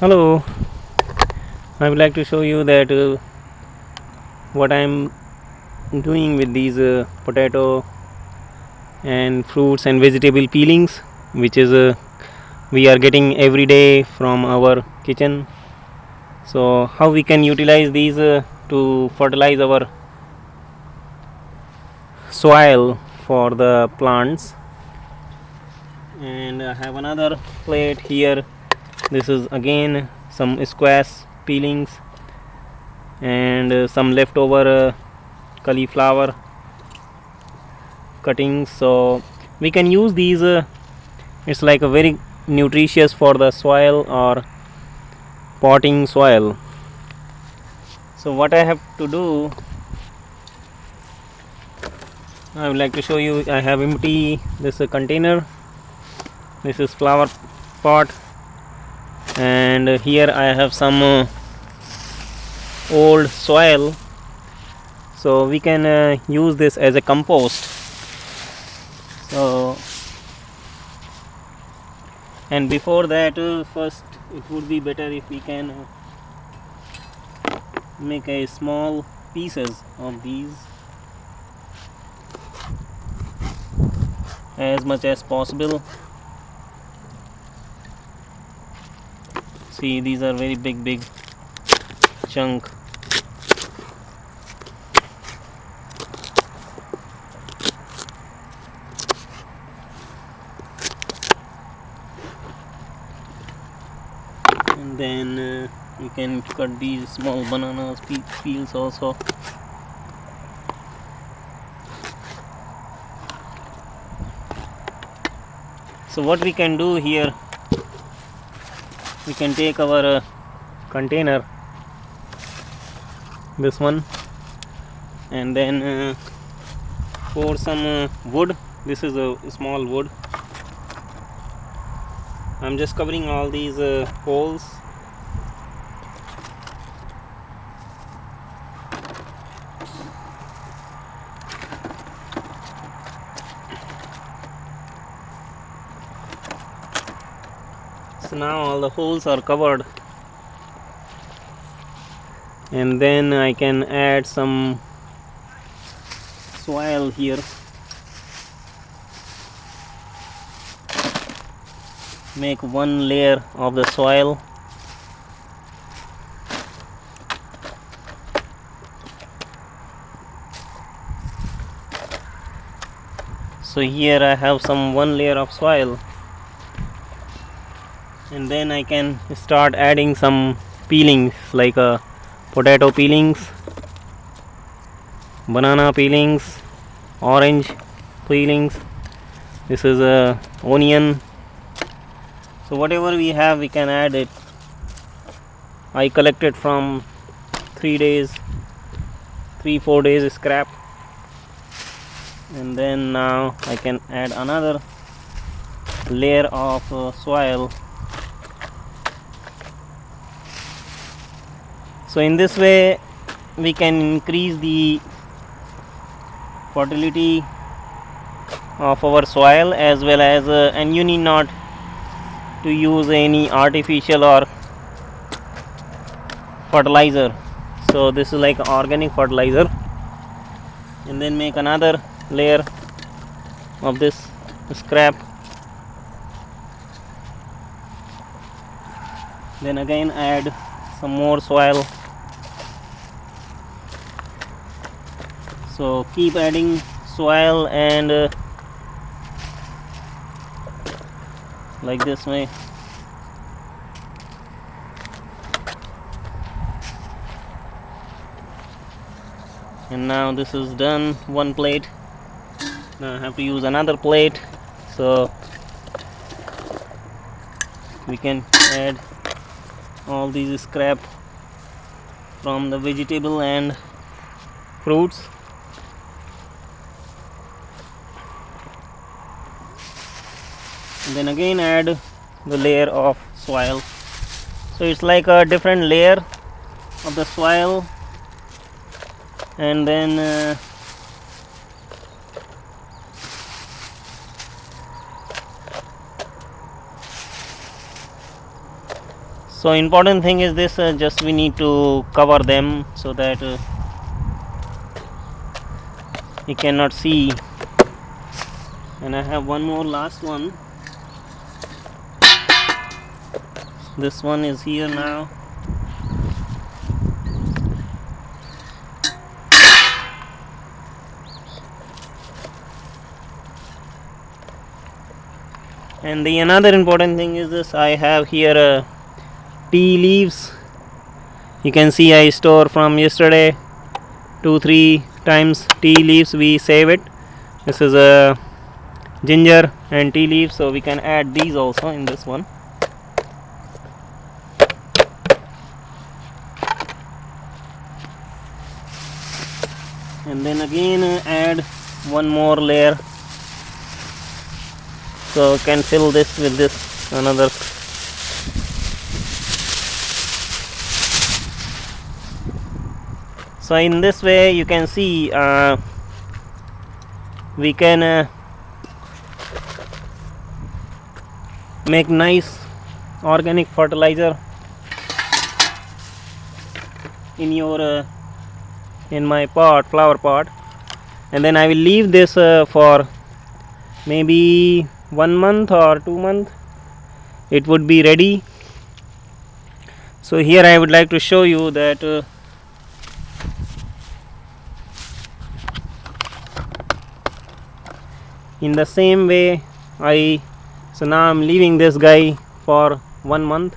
Hello, I would like to show you that what I am doing with these potato and fruits and vegetable peelings, which is we are getting every day from our kitchen. So how we can utilize these to fertilize our soil for the plants. And I have another plate here. This is again some squash peelings and some leftover cauliflower cuttings. So we can use these. It's like a very nutritious for the soil or potting soil. So what I have to do, I would like to show you. I have empty this container. This is flower pot, and here I have some old soil. So we can use this as a compost. So, and before that, first it would be better if we can make a small pieces of these as much as possible. See, these are very big chunk. And then you can cut these small bananas peels also. So what we can do here, we can take our container, this one, and then pour some wood. This is a small wood. I'm just covering all these holes. So now all the holes are covered, and then I can add some soil here. Make one layer of the soil. So here I have some one layer of soil, and then I can start adding some peelings like potato peelings, banana peelings, orange peelings. This is a onion. So whatever we have, we can add it. I collected from 3 days, 3-4 days scrap, and then now I can add another layer of soil. So in this way we can increase the fertility of our soil as well as and you need not to use any artificial or fertilizer. So this is like organic fertilizer, and then make another layer of this scrap, then again add some more soil. So keep adding soil and like this way. And now this is done, one plate. Now I have to use another plate, so we can add all these scrap from the vegetable and fruits. And then again add the layer of soil. So it's like a different layer of the soil, and then So important thing is this, just we need to cover them so that you cannot see. And I have one more last one. This one is here now. And the another important thing is this, I have here tea leaves. You can see I store from yesterday 2-3 times tea leaves, we save it. This is a ginger and tea leaves, so we can add these also in this one. And then again add one more layer, so can fill this with this another. So in this way you can see we can make nice organic fertilizer in your in my pot, flower pot. And then I will leave this for maybe 1 month or 2 months, it would be ready. So here I would like to show you that in the same way so now I'm leaving this guy for 1 month,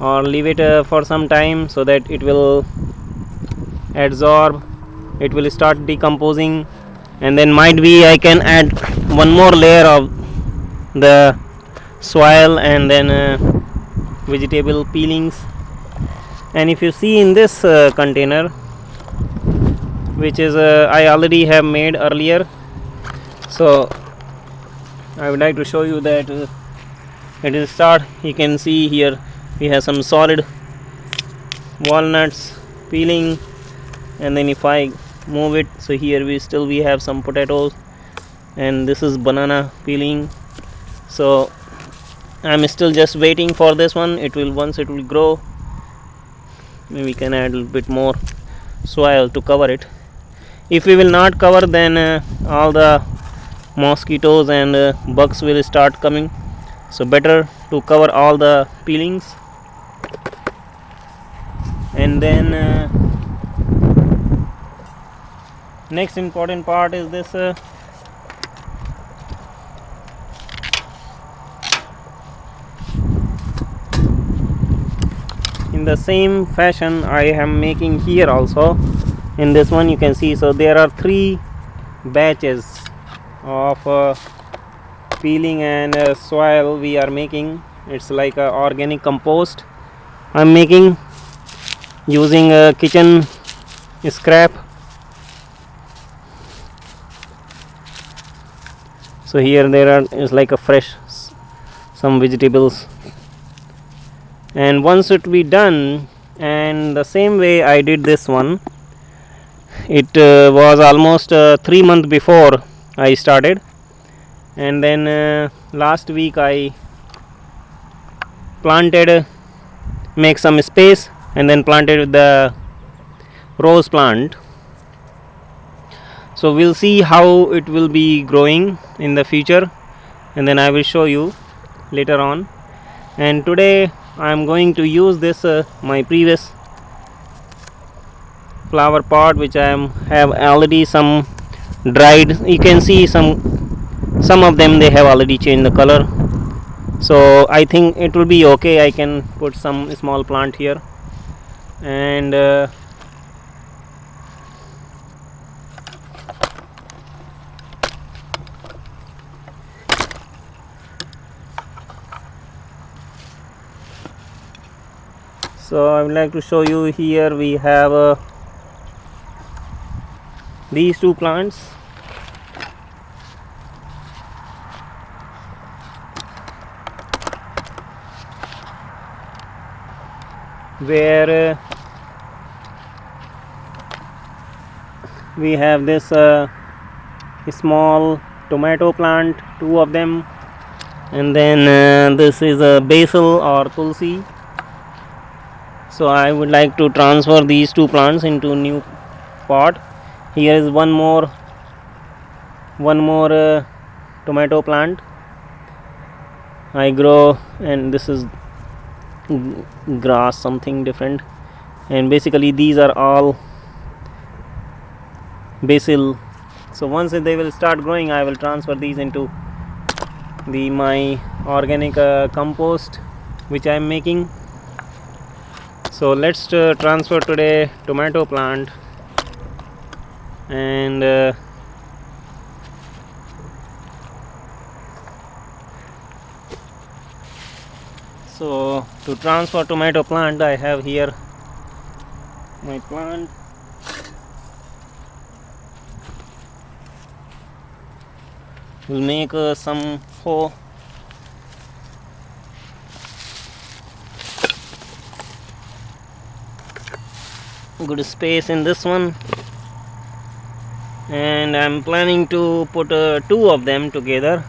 or leave it for some time so that it will absorb, it will start decomposing, and then might be I can add one more layer of the soil and then vegetable peelings. And if you see in this container, which is I already have made earlier, so I would like to show you that it is start. You can see here we have some solid walnuts peeling, and then if I move it, so here we have some potatoes, and this is banana peeling. So I'm still just waiting for this one. It will, once it will grow, maybe we can add a little bit more soil to cover it. If we will not cover, then all the mosquitoes and bugs will start coming, so better to cover all the peelings. And then next important part is this in the same fashion I am making here also. In this one you can see, so there are 3 batches of peeling and soil we are making. It's like a organic compost I'm making using a kitchen scrap. So here there is like a fresh some vegetables, and once it be done, and the same way I did this one, it was almost 3 months before I started. And then last week I planted, make some space, and then planted the rose plant. So we'll see how it will be growing in the future, and then I will show you later on. And today I am going to use this my previous flower pot, which I have already some dried. You can see some of them, they have already changed the color, so I think it will be okay. I can put some small plant here, and so I would like to show you. Here we have these 2 plants. Where we have this small tomato plant, 2 of them, and then this is a basil or tulsi, So I would like to transfer these two plants into new pot. Here is one more tomato plant I grow, and this is grass, something different, and basically these are all basil. So once they will start growing, I will transfer these into my organic compost which I am making. So let's transfer today tomato plant, and so to transfer tomato plant, I have here my plant. We'll make some hole. Good space in this one, and I'm planning to put two of them together.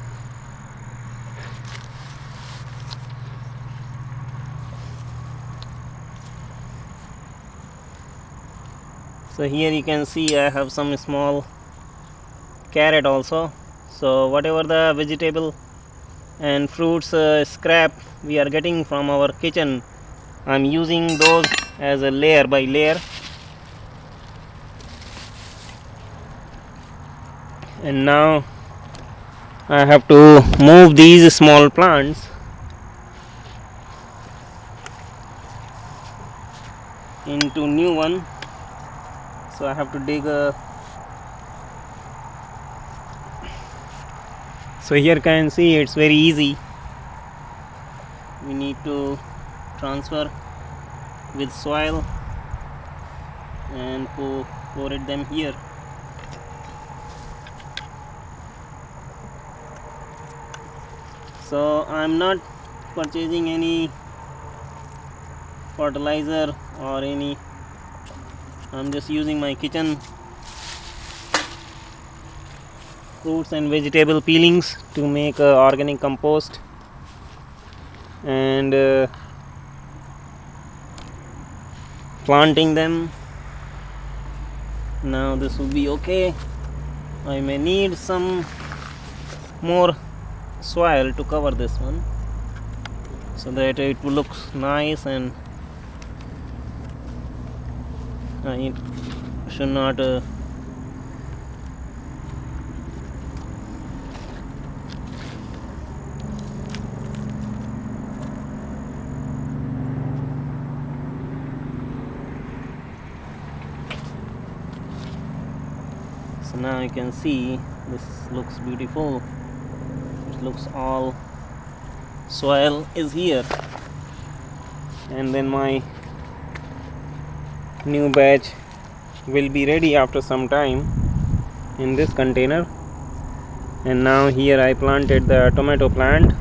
So here you can see I have some small carrot also. So whatever the vegetable and fruits scrap we are getting from our kitchen, I'm using those as a layer by layer. And now I have to move these small plants into new one. So I have to dig a. So here you can see it's very easy. We need to transfer with soil and pour it them here. So I'm not purchasing any fertilizer or any. I'm just using my kitchen fruits and vegetable peelings to make organic compost, and planting them. Now this will be okay. I may need some more soil to cover this one so that it will look nice, and it should not so now you can see this looks beautiful. It looks all soil is here, and then my new batch will be ready after some time in this container. And now here I planted the tomato plant,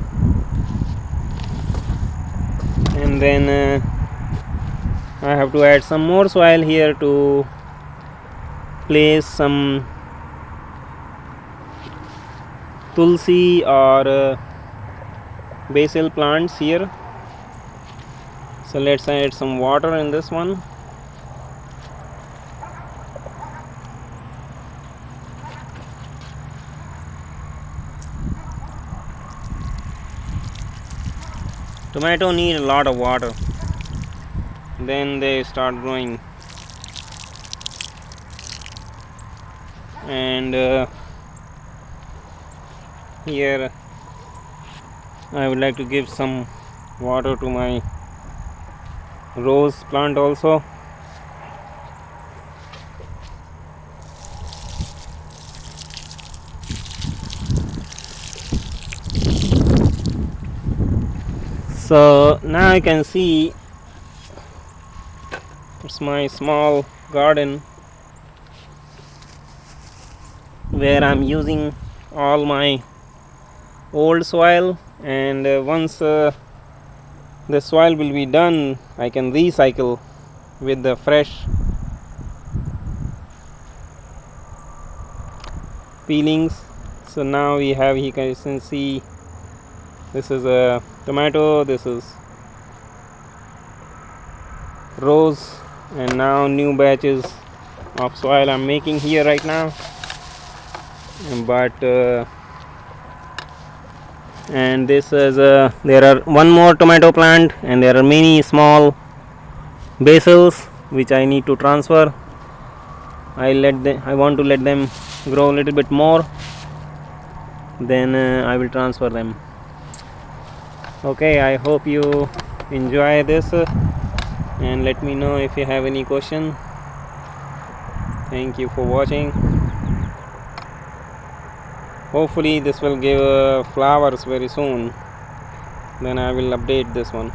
and then I have to add some more soil here to place some tulsi or basil plants here. So let's add some water in this one. Tomato need a lot of water, then they start growing. And here I would like to give some water to my rose plant also. So now you can see it's my small garden where I'm using all my old soil, and once the soil will be done, I can recycle with the fresh peelings. So now we have, you can see this is a tomato, this is rows, and now new batches of soil I'm making here right now. But and this is there are one more tomato plant, and there are many small basils which I need to transfer. I want to let them grow a little bit more, then I will transfer them. Okay, I hope you enjoy this, and let me know if you have any question. Thank you for watching. Hopefully this will give flowers very soon, then I will update this one.